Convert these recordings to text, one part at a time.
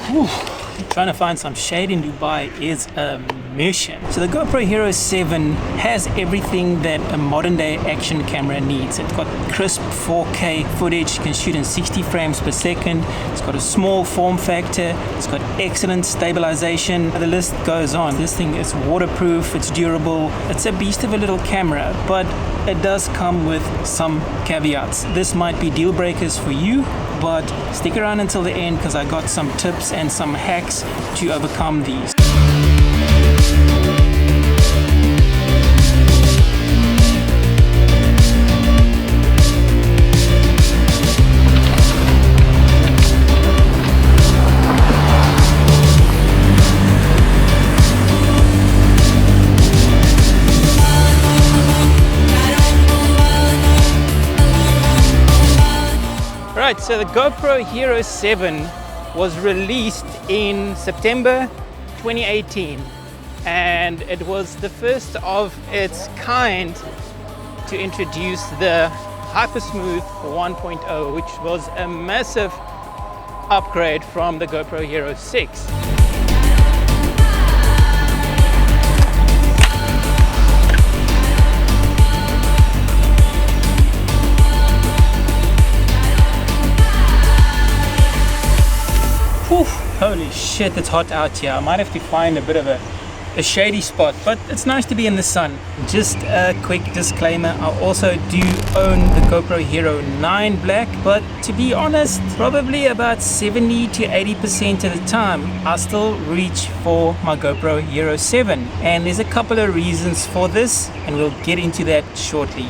Whew. Trying to find some shade in Dubai is a mission. So the GoPro Hero 7 has everything that a modern day action camera needs. It's got crisp 4K footage, you can shoot in 60 frames per second. It's got a small form factor. It's got excellent stabilization. The list goes on. This thing is waterproof, it's durable. It's a beast of a little camera, but it does come with some caveats. This might be deal breakers for you, but stick around until the end because I got some tips and some hacks to overcome these. Right, so the GoPro Hero 7 was released in September 2018, and it was the first of its kind to introduce the Hypersmooth 1.0, which was a massive upgrade from the GoPro Hero 6. Whew, holy shit, it's hot out here. I might have to find a bit of a shady spot, but it's nice to be in the sun. Just a quick disclaimer, I also do own the GoPro Hero 9 Black, but to be honest, probably about 70 to 80% of the time, I still reach for my GoPro Hero 7. And there's a couple of reasons for this, and we'll get into that shortly.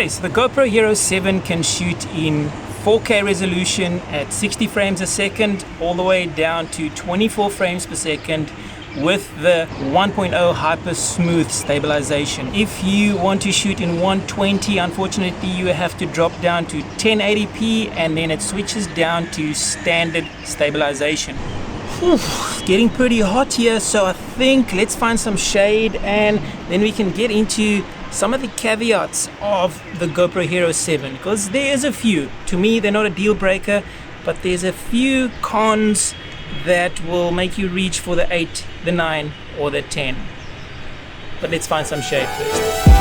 So the GoPro Hero 7 can shoot in 4K resolution at 60 frames a second all the way down to 24 frames per second with the 1.0 hyper smooth stabilization. If you want to shoot in 120, unfortunately you have to drop down to 1080p and then it switches down to standard stabilization. Whew, getting pretty hot here, so I think let's find some shade and then we can get into some of the caveats of the GoPro Hero 7, because there's a few. To me, they're not a deal breaker, but there's a few cons that will make you reach for the 8, the 9, or the 10. But let's find some shade first.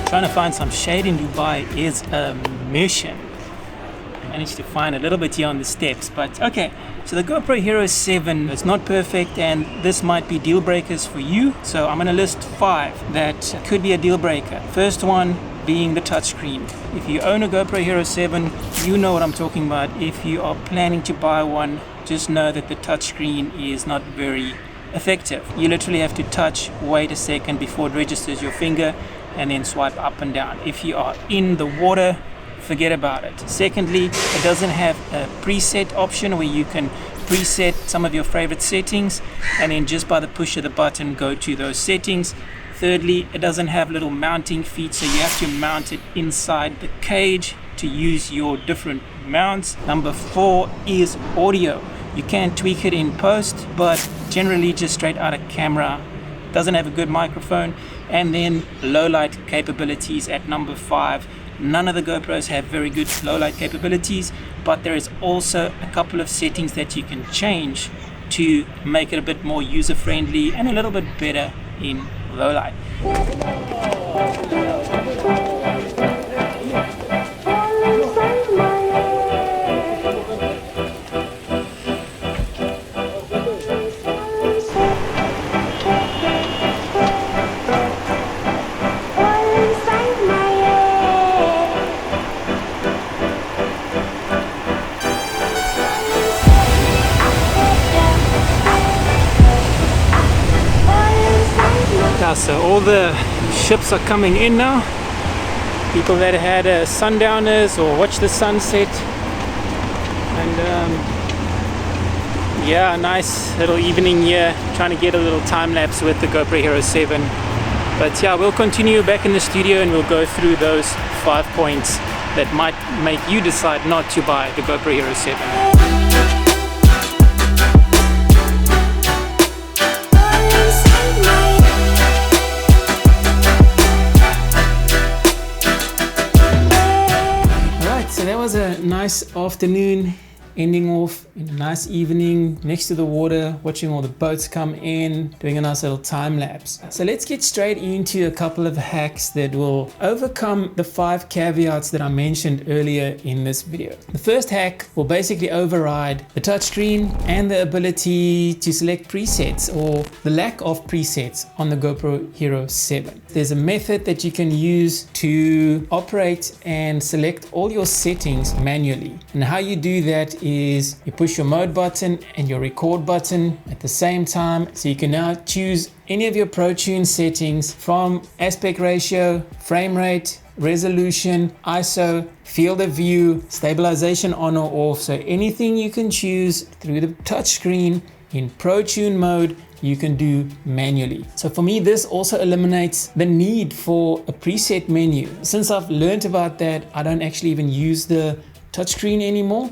Trying to find some shade in Dubai is a mission. I managed to find a little bit here on the steps, but okay. So the GoPro Hero 7 is not perfect and this might be deal breakers for you. So I'm going to list 5 that could be a deal breaker. First one being the touchscreen. If you own a GoPro Hero 7, you know what I'm talking about. If you are planning to buy one, just know that the touchscreen is not very effective. You literally have to touch, wait a second before it registers your finger, and then swipe up and down. If you are in the water, forget about it. Secondly, it doesn't have a preset option where you can preset some of your favorite settings and then just by the push of the button go to those settings. Thirdly, it doesn't have little mounting feet, so you have to mount it inside the cage to use your different mounts. Number 4 is audio. You can tweak it in post, but generally just straight out of camera. Doesn't have a good microphone. And then low light capabilities at number 5. None of the GoPros have very good low light capabilities, but there is also a couple of settings that you can change to make it a bit more user friendly and a little bit better in low light. Yeah, so all the ships are coming in now. People that had sundowners or watched the sunset. And yeah, nice little evening here. Trying to get a little time lapse with the GoPro Hero 7. But yeah, we'll continue back in the studio and we'll go through those 5 points that might make you decide not to buy the GoPro Hero 7. So that was a nice afternoon, ending off in a nice evening next to the water, watching all the boats come in, doing a nice little time lapse. So let's get straight into a couple of hacks that will overcome the 5 caveats that I mentioned earlier in this video. The first hack will basically override the touchscreen and the ability to select presets or the lack of presets on the GoPro Hero 7. There's a method that you can use to operate and select all your settings manually. And how you do that is you push your mode button and your record button at the same time. So you can now choose any of your ProTune settings from aspect ratio, frame rate, resolution, ISO, field of view, stabilization on or off. So anything you can choose through the touchscreen in ProTune mode, you can do manually. So for me, this also eliminates the need for a preset menu. Since I've learned about that, I don't actually even use the touchscreen anymore.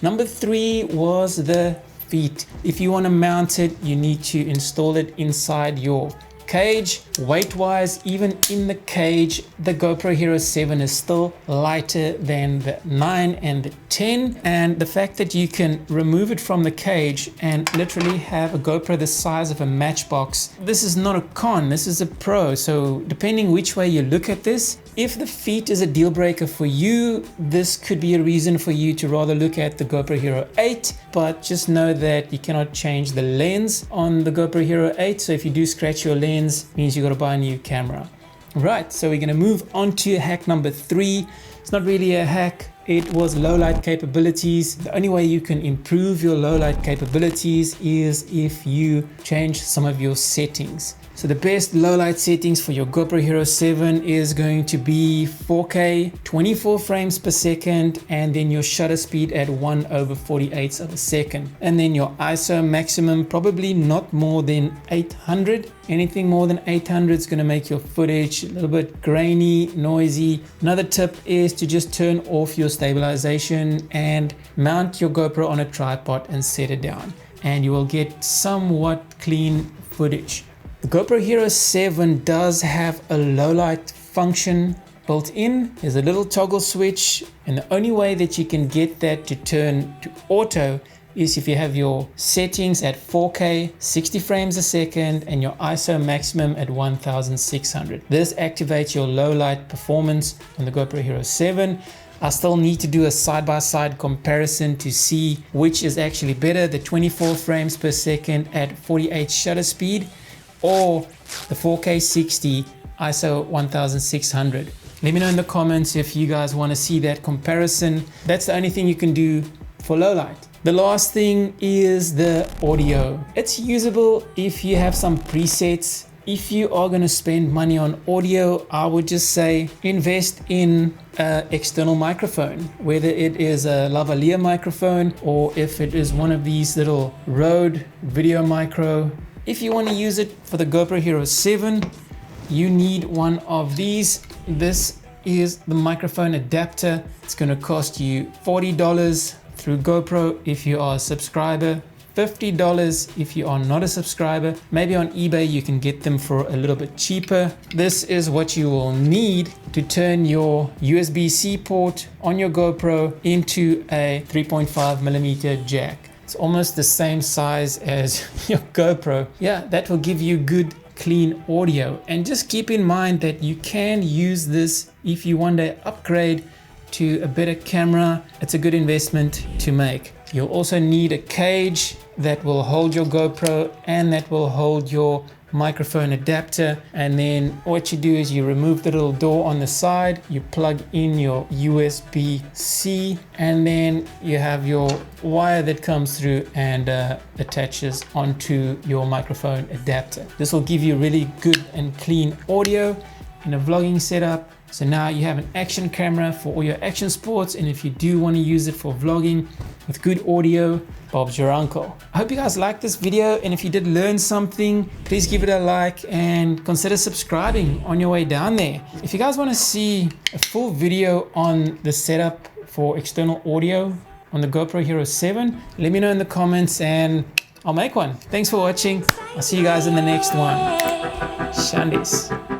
Number 3 was the feet. If you want to mount it, you need to install it inside your cage. Weight wise, even in the cage, the GoPro Hero 7 is still lighter than the 9 and the 10. And the fact that you can remove it from the cage and literally have a GoPro the size of a matchbox, this is not a con, this is a pro. So depending which way you look at this, if the feet is a deal breaker for you, this could be a reason for you to rather look at the GoPro Hero 8, but just know that you cannot change the lens on the GoPro Hero 8. So if you do scratch your lens, it means you got to buy a new camera. Right, so we're going to move on to hack number 3. It's not really a hack. It was low light capabilities. The only way you can improve your low light capabilities is if you change some of your settings. So the best low light settings for your GoPro Hero 7 is going to be 4K, 24 frames per second, and then your shutter speed at 1/48 of a second. And then your ISO maximum, probably not more than 800. Anything more than 800 is going to make your footage a little bit grainy, noisy. Another tip is to just turn off your stabilization and mount your GoPro on a tripod and set it down, and you will get somewhat clean footage. The GoPro Hero 7 does have a low light function built in. There's a little toggle switch, and the only way that you can get that to turn to auto is if you have your settings at 4K, 60 frames a second, and your ISO maximum at 1600. This activates your low light performance on the GoPro Hero 7. I still need to do a side-by-side comparison to see which is actually better, the 24 frames per second at 48 shutter speed or the 4K 60 ISO 1600. Let me know in the comments if you guys want to see that comparison. That's the only thing you can do for low light. The last thing is the audio. It's usable if you have some presets. If you are going to spend money on audio, I would just say invest in an external microphone, whether it is a lavalier microphone or if it is one of these little Rode Video Micro. If you want to use it for the GoPro Hero 7, you need one of these. This is the microphone adapter. It's going to cost you $40 through GoPro if you are a subscriber, $50 if you are not a subscriber. Maybe on eBay you can get them for a little bit cheaper. This is what you will need to turn your USB-C port on your GoPro into a 3.5mm jack. It's almost the same size as your GoPro. Yeah, that will give you good clean audio. And just keep in mind that you can use this if you want to upgrade to a better camera. It's a good investment to make. You'll also need a cage that will hold your GoPro and that will hold your microphone adapter, and then what you do is you remove the little door on the side, you plug in your USB-C, and then you have your wire that comes through and attaches onto your microphone adapter. This will give you really good and clean audio in a vlogging setup. So now you have an action camera for all your action sports, and if you do want to use it for vlogging with good audio, Bob's your uncle. I hope you guys liked this video, and if you did learn something, please give it a like and consider subscribing on your way down there. If you guys want to see a full video on the setup for external audio on the GoPro Hero 7, let me know in the comments and I'll make one. Thanks for watching. I'll see you guys in the next one. Shandies.